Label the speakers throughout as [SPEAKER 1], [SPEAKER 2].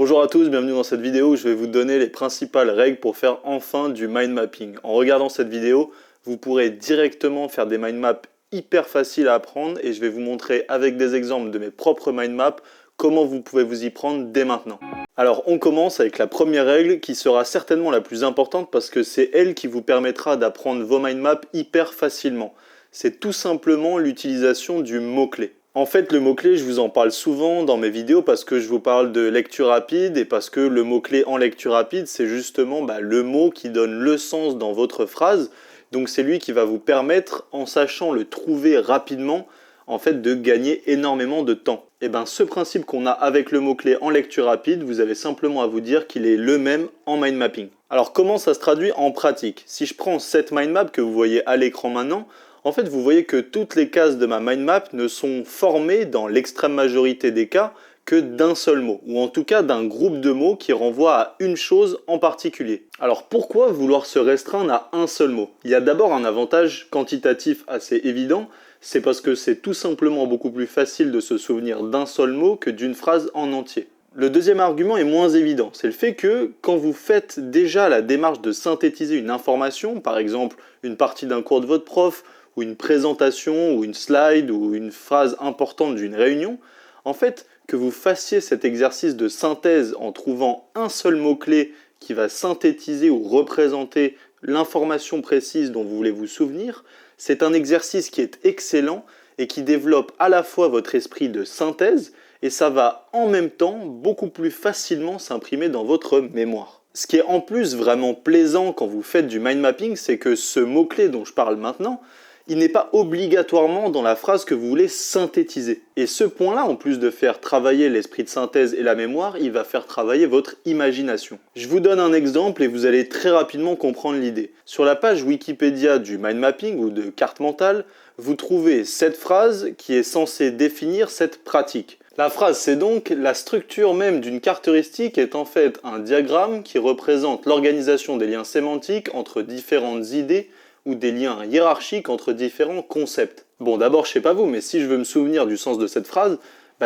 [SPEAKER 1] Bonjour à tous, bienvenue dans cette vidéo où je vais vous donner les principales règles pour faire enfin du mind mapping. En regardant cette vidéo, vous pourrez directement faire des mind maps hyper faciles à apprendre et je vais vous montrer avec des exemples de mes propres mind maps comment vous pouvez vous y prendre dès maintenant. Alors on commence avec la première règle qui sera certainement la plus importante parce que c'est elle qui vous permettra d'apprendre vos mind maps hyper facilement. C'est tout simplement l'utilisation du mot-clé. En fait, le mot-clé, je vous en parle souvent dans mes vidéos parce que je vous parle de lecture rapide et parce que le mot-clé en lecture rapide, c'est justement le mot qui donne le sens dans votre phrase. Donc c'est lui qui va vous permettre, en sachant le trouver rapidement, en fait, de gagner énormément de temps. Et bien ce principe qu'on a avec le mot-clé en lecture rapide, vous avez simplement à vous dire qu'il est le même en mind mapping. Alors comment ça se traduit en pratique? Si je prends cette mind map que vous voyez à l'écran maintenant, en fait, vous voyez que toutes les cases de ma mind map ne sont formées, dans l'extrême majorité des cas, que d'un seul mot, ou en tout cas d'un groupe de mots qui renvoie à une chose en particulier. Alors pourquoi vouloir se restreindre à un seul mot? Il y a d'abord un avantage quantitatif assez évident, c'est parce que c'est tout simplement beaucoup plus facile de se souvenir d'un seul mot que d'une phrase en entier. Le deuxième argument est moins évident, c'est le fait que quand vous faites déjà la démarche de synthétiser une information, par exemple une partie d'un cours de votre prof, ou une présentation, ou une slide, ou une phrase importante d'une réunion, en fait, que vous fassiez cet exercice de synthèse en trouvant un seul mot-clé qui va synthétiser ou représenter l'information précise dont vous voulez vous souvenir, c'est un exercice qui est excellent et qui développe à la fois votre esprit de synthèse et ça va en même temps beaucoup plus facilement s'imprimer dans votre mémoire. Ce qui est en plus vraiment plaisant quand vous faites du mind mapping, c'est que ce mot-clé dont je parle maintenant, il n'est pas obligatoirement dans la phrase que vous voulez synthétiser. Et ce point-là, en plus de faire travailler l'esprit de synthèse et la mémoire, il va faire travailler votre imagination. Je vous donne un exemple et vous allez très rapidement comprendre l'idée. Sur la page Wikipédia du mind mapping ou de carte mentale, vous trouvez cette phrase qui est censée définir cette pratique. La phrase, c'est donc: la structure même d'une carte heuristique est en fait un diagramme qui représente l'organisation des liens sémantiques entre différentes idées ou des liens hiérarchiques entre différents concepts. Bon, d'abord, je sais pas vous, mais si je veux me souvenir du sens de cette phrase,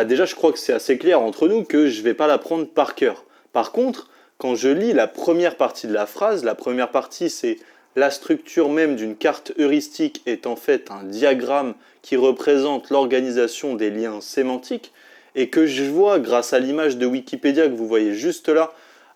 [SPEAKER 1] déjà je crois que c'est assez clair entre nous que je vais pas l'apprendre par cœur. Par contre, quand je lis la première partie de la phrase, la première partie c'est: la structure même d'une carte heuristique est en fait un diagramme qui représente l'organisation des liens sémantiques, et que je vois grâce à l'image de Wikipédia que vous voyez juste là,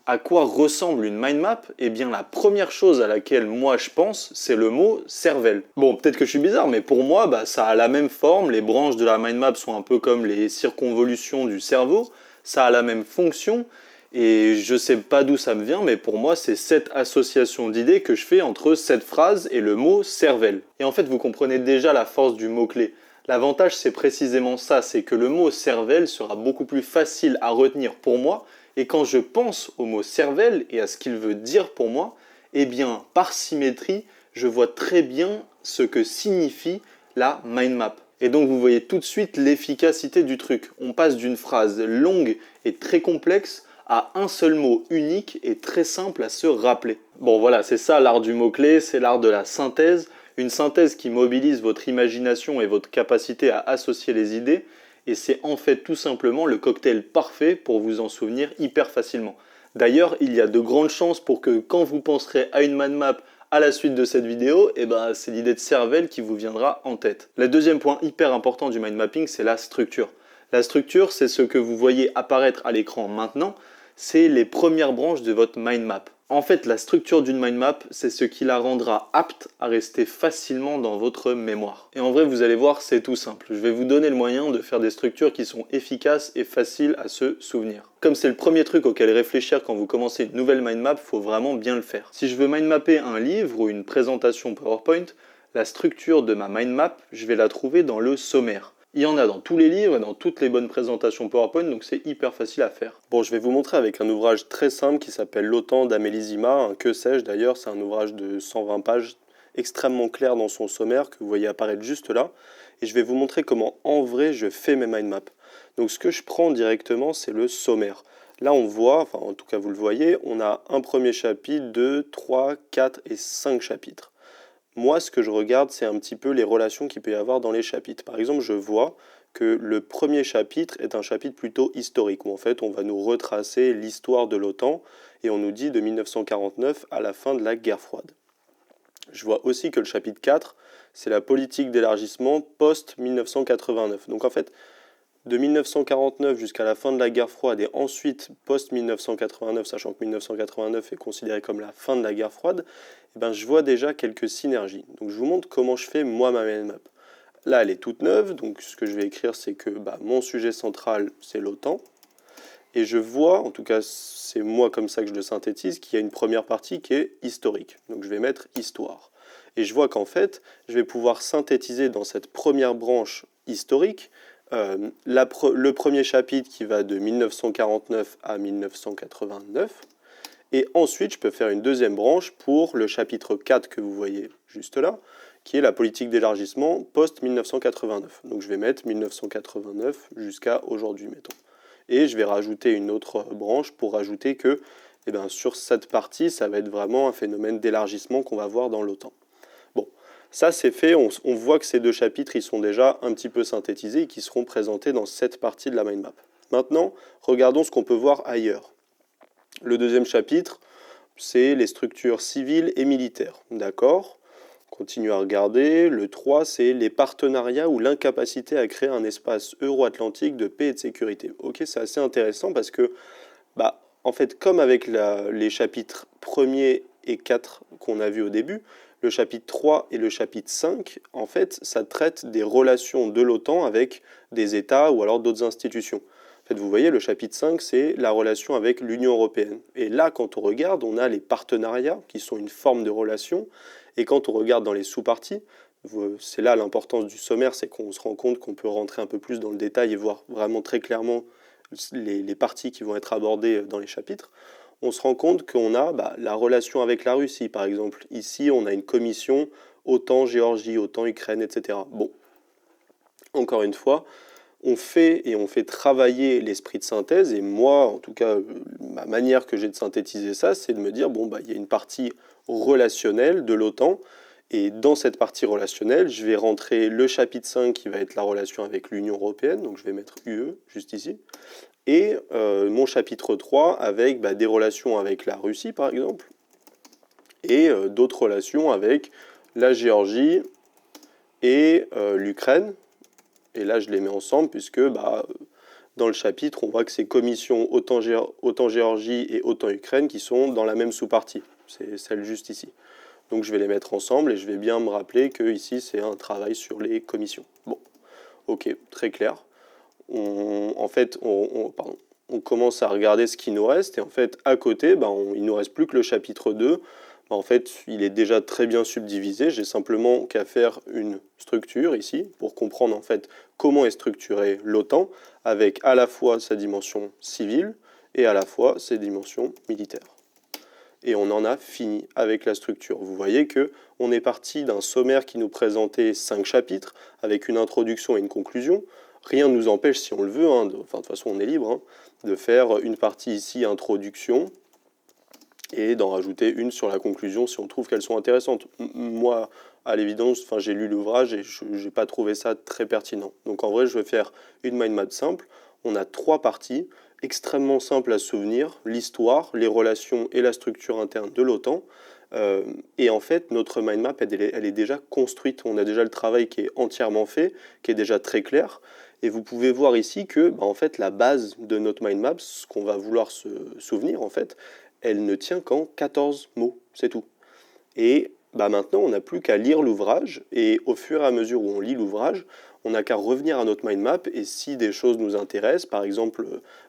[SPEAKER 1] à quoi ressemble une mind map, eh bien la première chose à laquelle moi je pense, c'est le mot cervelle. Bon, peut-être que je suis bizarre, mais pour moi, ça a la même forme, les branches de la mind map sont un peu comme les circonvolutions du cerveau, ça a la même fonction, et je sais pas d'où ça me vient, mais pour moi, c'est cette association d'idées que je fais entre cette phrase et le mot cervelle. Et en fait, vous comprenez déjà la force du mot-clé. L'avantage, c'est précisément ça, c'est que le mot cervelle sera beaucoup plus facile à retenir pour moi, et quand je pense au mot cervelle et à ce qu'il veut dire pour moi, eh bien, par symétrie, je vois très bien ce que signifie la mind map. Et donc, vous voyez tout de suite l'efficacité du truc. On passe d'une phrase longue et très complexe à un seul mot unique et très simple à se rappeler. Bon, voilà, c'est ça l'art du mot-clé, c'est l'art de la synthèse. Une synthèse qui mobilise votre imagination et votre capacité à associer les idées, et c'est en fait tout simplement le cocktail parfait pour vous en souvenir hyper facilement. D'ailleurs, il y a de grandes chances pour que quand vous penserez à une mind map à la suite de cette vidéo, c'est l'idée de cervelle qui vous viendra en tête. Le deuxième point hyper important du mind mapping, c'est la structure. La structure, c'est ce que vous voyez apparaître à l'écran maintenant, c'est les premières branches de votre mind map. En fait, la structure d'une mind map, c'est ce qui la rendra apte à rester facilement dans votre mémoire. Et en vrai, vous allez voir, c'est tout simple. Je vais vous donner le moyen de faire des structures qui sont efficaces et faciles à se souvenir. Comme c'est le premier truc auquel réfléchir quand vous commencez une nouvelle mind map, il faut vraiment bien le faire. Si je veux mind mapper un livre ou une présentation PowerPoint, la structure de ma mind map, je vais la trouver dans le sommaire. Il y en a dans tous les livres et dans toutes les bonnes présentations PowerPoint, donc c'est hyper facile à faire. Bon, je vais vous montrer avec un ouvrage très simple qui s'appelle L'Autan d'Amélie Zima, un que sais-je d'ailleurs, c'est un ouvrage de 120 pages extrêmement clair dans son sommaire que vous voyez apparaître juste là, et je vais vous montrer comment en vrai je fais mes mind maps. Donc ce que je prends directement, c'est le sommaire. Là on voit, enfin en tout cas vous le voyez, on a un premier chapitre, 2, 3, 4 et 5 chapitres. Moi, ce que je regarde, c'est un petit peu les relations qu'il peut y avoir dans les chapitres. Par exemple, je vois
[SPEAKER 2] que le premier chapitre est un chapitre plutôt historique, où en fait on va nous retracer l'histoire de l'OTAN, et on nous dit de 1949 à la fin de la guerre froide. Je vois aussi que le chapitre 4, c'est la politique d'élargissement post-1989. Donc en fait, de 1949 jusqu'à la fin de la guerre froide et ensuite post-1989, sachant que 1989 est considéré comme la fin de la guerre froide, eh ben, je vois déjà quelques synergies. Donc je vous montre comment je fais moi ma mind map. Là, elle est toute neuve, donc ce que je vais écrire, c'est que mon sujet central, c'est l'OTAN. Et je vois, en tout cas c'est moi comme ça que je le synthétise, qu'il y a une première partie qui est historique. Donc je vais mettre histoire. Et je vois qu'en fait, je vais pouvoir synthétiser dans cette première branche historique le premier chapitre qui va de 1949 à 1989. Et ensuite, je peux faire une deuxième branche pour le chapitre 4 que vous voyez juste là, qui est la politique d'élargissement post-1989. Donc je vais mettre 1989 jusqu'à aujourd'hui, mettons. Et je vais rajouter une autre branche pour rajouter que sur cette partie, ça va être vraiment un phénomène d'élargissement qu'on va voir dans l'OTAN. Bon, ça c'est fait, on voit que ces deux chapitres ils sont déjà un petit peu synthétisés et qui seront présentés dans cette partie de la mind map. Maintenant, regardons ce qu'on peut voir ailleurs. Le deuxième chapitre, c'est les structures civiles et militaires. D'accord ? Continue à regarder. Le 3, c'est les partenariats ou l'incapacité à créer un espace euro-atlantique de paix et de sécurité. Ok, c'est assez intéressant parce que, en fait, comme avec les chapitres 1er et 4 qu'on a vus au début, le chapitre 3 et le chapitre 5, en fait, ça traite des relations de l'OTAN avec des États ou alors d'autres institutions. En fait, vous voyez, le chapitre 5, c'est la relation avec l'Union européenne. Et là, quand on regarde, on a les partenariats, qui sont une forme de relation. Et quand on regarde dans les sous-parties, c'est là l'importance du sommaire, c'est qu'on se rend compte qu'on peut rentrer un peu plus dans le détail et voir vraiment très clairement les parties qui vont être abordées dans les chapitres. On se rend compte qu'on a la relation avec la Russie, par exemple. Ici, on a une commission OTAN Géorgie, OTAN Ukraine, etc. Bon, encore une fois, on fait travailler l'esprit de synthèse, et moi, en tout cas, ma manière que j'ai de synthétiser ça, c'est de me dire, il y a une partie relationnelle de l'OTAN, et dans cette partie relationnelle, je vais rentrer le chapitre 5 qui va être la relation avec l'Union européenne, donc je vais mettre UE juste ici, et mon chapitre 3 avec des relations avec la Russie, par exemple, et d'autres relations avec la Géorgie et l'Ukraine. Et là, je les mets ensemble puisque dans le chapitre, on voit que c'est commission autant Géorgie et autant Ukraine qui sont dans la même sous-partie. C'est celle juste ici. Donc je vais les mettre ensemble et je vais bien me rappeler que ici, c'est un travail sur les commissions. Bon, ok, très clair. On commence à regarder ce qui nous reste et en fait, à côté, il nous reste plus que le chapitre 2. En fait, il est déjà très bien subdivisé. J'ai simplement qu'à faire une structure ici pour comprendre en fait comment est structurée l'OTAN avec à la fois sa dimension civile et à la fois ses dimensions militaires. Et on en a fini avec la structure. Vous voyez que on est parti d'un sommaire qui nous présentait 5 chapitres avec une introduction et une conclusion. Rien ne nous empêche, si on le veut, de toute façon on est libre, de faire une partie ici introduction, et d'en rajouter une sur la conclusion si on trouve qu'elles sont intéressantes. Moi, à l'évidence, j'ai lu l'ouvrage et je n'ai pas trouvé ça très pertinent. Donc en vrai, je vais faire une mind map simple. On a 3 parties, extrêmement simples à se souvenir, l'histoire, les relations et la structure interne de l'OTAN. Et en fait, notre mind map, elle est déjà construite. On a déjà le travail qui est entièrement fait, qui est déjà très clair. Et vous pouvez voir ici que en fait, la base de notre mind map, ce qu'on va vouloir se souvenir, en fait, elle ne tient qu'en 14 mots, c'est tout. Et maintenant, on n'a plus qu'à lire l'ouvrage, et au fur et à mesure où on lit l'ouvrage, on n'a qu'à revenir à notre mind map, et si des choses nous intéressent, par exemple,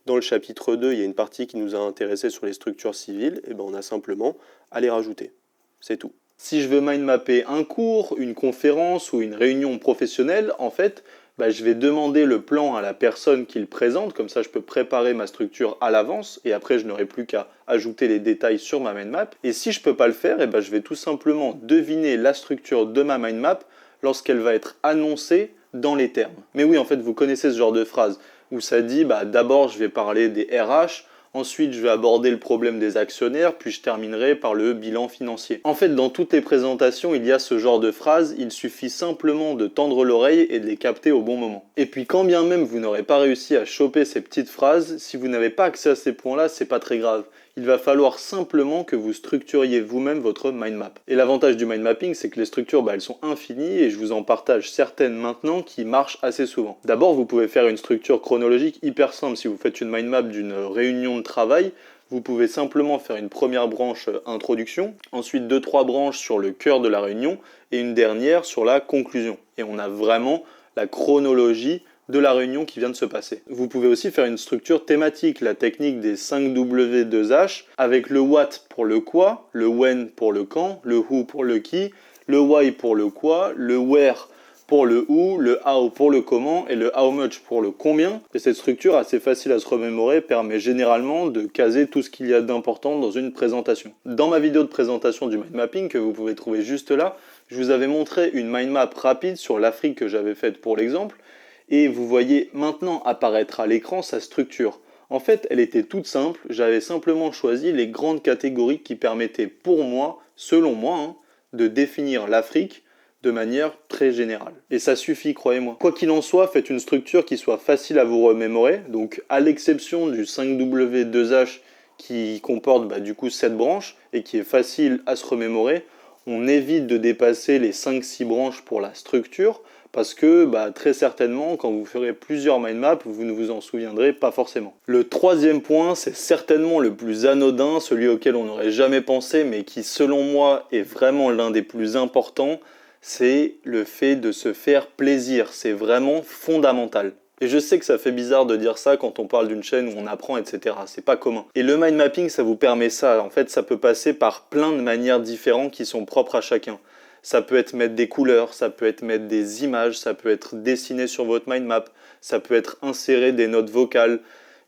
[SPEAKER 2] dans le chapitre 2, il y a une partie qui nous a intéressé sur les structures civiles, et on a simplement à les rajouter. C'est tout.
[SPEAKER 1] Si je veux mind mapper un cours, une conférence ou une réunion professionnelle, en fait, je vais demander le plan à la personne qui le présente, comme ça je peux préparer ma structure à l'avance et après je n'aurai plus qu'à ajouter les détails sur ma mind map. Et si je ne peux pas le faire, je vais tout simplement deviner la structure de ma mind map lorsqu'elle va être annoncée dans les termes. Mais oui, en fait, vous connaissez ce genre de phrase où ça dit d'abord je vais parler des RH, Ensuite, je vais aborder le problème des actionnaires, puis je terminerai par le bilan financier. En fait, dans toutes les présentations, il y a ce genre de phrases, il suffit simplement de tendre l'oreille et de les capter au bon moment. Et puis quand bien même vous n'aurez pas réussi à choper ces petites phrases, si vous n'avez pas accès à ces points-là, c'est pas très grave. Il va falloir simplement que vous structuriez vous-même votre mind map. Et l'avantage du mind mapping, c'est que les structures, elles sont infinies et je vous en partage certaines maintenant qui marchent assez souvent. D'abord, vous pouvez faire une structure chronologique hyper simple. Si vous faites une mind map d'une réunion de travail, vous pouvez simplement faire une première branche introduction, ensuite 2-3 branches sur le cœur de la réunion et une dernière sur la conclusion. Et on a vraiment la chronologie de la réunion qui vient de se passer. Vous pouvez aussi faire une structure thématique, la technique des 5W2H, avec le what pour le quoi, le when pour le quand, le who pour le qui, le why pour le quoi, le where pour le où, le how pour le comment et le how much pour le combien. Et cette structure assez facile à se remémorer permet généralement de caser tout ce qu'il y a d'important dans une présentation. Dans ma vidéo de présentation du mind mapping que vous pouvez trouver juste là, je vous avais montré une mind map rapide sur l'Afrique que j'avais faite pour l'exemple. Et vous voyez maintenant apparaître à l'écran sa structure. En fait, elle était toute simple, j'avais simplement choisi les grandes catégories qui permettaient pour moi, selon moi, de définir l'Afrique de manière très générale. Et ça suffit, croyez-moi. Quoi qu'il en soit, faites une structure qui soit facile à vous remémorer, donc à l'exception du 5W2H qui comporte du coup 7 branches et qui est facile à se remémorer, on évite de dépasser les 5-6 branches pour la structure, parce que très certainement, quand vous ferez plusieurs mind maps, vous ne vous en souviendrez pas forcément. Le troisième point, c'est certainement le plus anodin, celui auquel on n'aurait jamais pensé, mais qui selon moi est vraiment l'un des plus importants, c'est le fait de se faire plaisir. C'est vraiment fondamental. Et je sais que ça fait bizarre de dire ça quand on parle d'une chaîne où on apprend, etc. C'est pas commun. Et le mind mapping, ça vous permet ça. En fait, ça peut passer par plein de manières différentes qui sont propres à chacun. Ça peut être mettre des couleurs, ça peut être mettre des images, ça peut être dessiné sur votre mind map, ça peut être insérer des notes vocales,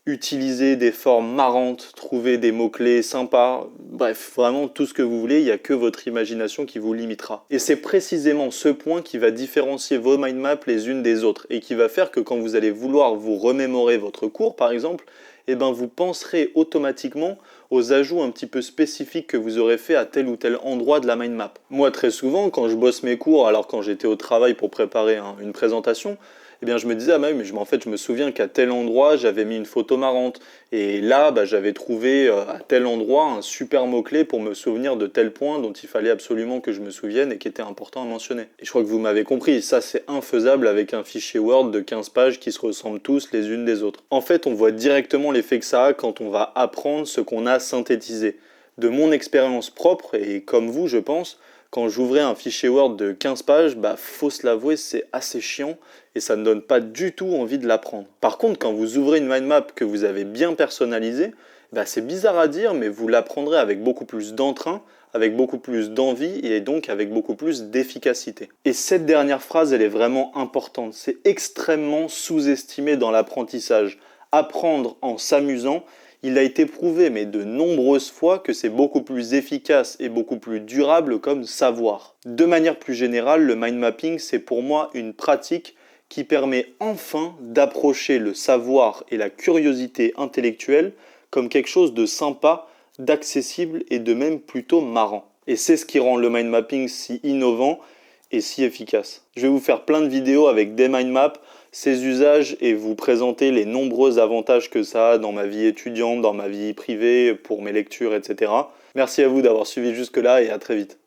[SPEAKER 1] utiliser des formes marrantes, trouver des mots-clés sympas, bref, vraiment tout ce que vous voulez, il n'y a que votre imagination qui vous limitera. Et c'est précisément ce point qui va différencier vos mind maps les unes des autres et qui va faire que quand vous allez vouloir vous remémorer votre cours par exemple, vous penserez automatiquement aux ajouts un petit peu spécifiques que vous aurez fait à tel ou tel endroit de la mind map. Moi très souvent quand je bosse mes cours, alors quand j'étais au travail pour préparer une présentation, je me disais, en fait, je me souviens qu'à tel endroit, j'avais mis une photo marrante. Et là, j'avais trouvé à tel endroit un super mot-clé pour me souvenir de tel point dont il fallait absolument que je me souvienne et qui était important à mentionner. Et je crois que vous m'avez compris, ça c'est infaisable avec un fichier Word de 15 pages qui se ressemblent tous les unes des autres. En fait, on voit directement l'effet que ça a quand on va apprendre ce qu'on a synthétisé. De mon expérience propre, et comme vous, je pense, quand j'ouvrais un fichier Word de 15 pages, faut se l'avouer, c'est assez chiant et ça ne donne pas du tout envie de l'apprendre. Par contre, quand vous ouvrez une mind map que vous avez bien personnalisée, c'est bizarre à dire, mais vous l'apprendrez avec beaucoup plus d'entrain, avec beaucoup plus d'envie et donc avec beaucoup plus d'efficacité. Et cette dernière phrase, elle est vraiment importante. C'est extrêmement sous-estimé dans l'apprentissage. Apprendre en s'amusant, il a été prouvé, mais de nombreuses fois, que c'est beaucoup plus efficace et beaucoup plus durable comme savoir. De manière plus générale, le mind mapping, c'est pour moi une pratique qui permet enfin d'approcher le savoir et la curiosité intellectuelle comme quelque chose de sympa, d'accessible et de même plutôt marrant. Et c'est ce qui rend le mind mapping si innovant et si efficace. Je vais vous faire plein de vidéos avec des mind maps, ses usages et vous présenter les nombreux avantages que ça a dans ma vie étudiante, dans ma vie privée, pour mes lectures, etc. Merci à vous d'avoir suivi jusque-là et à très vite.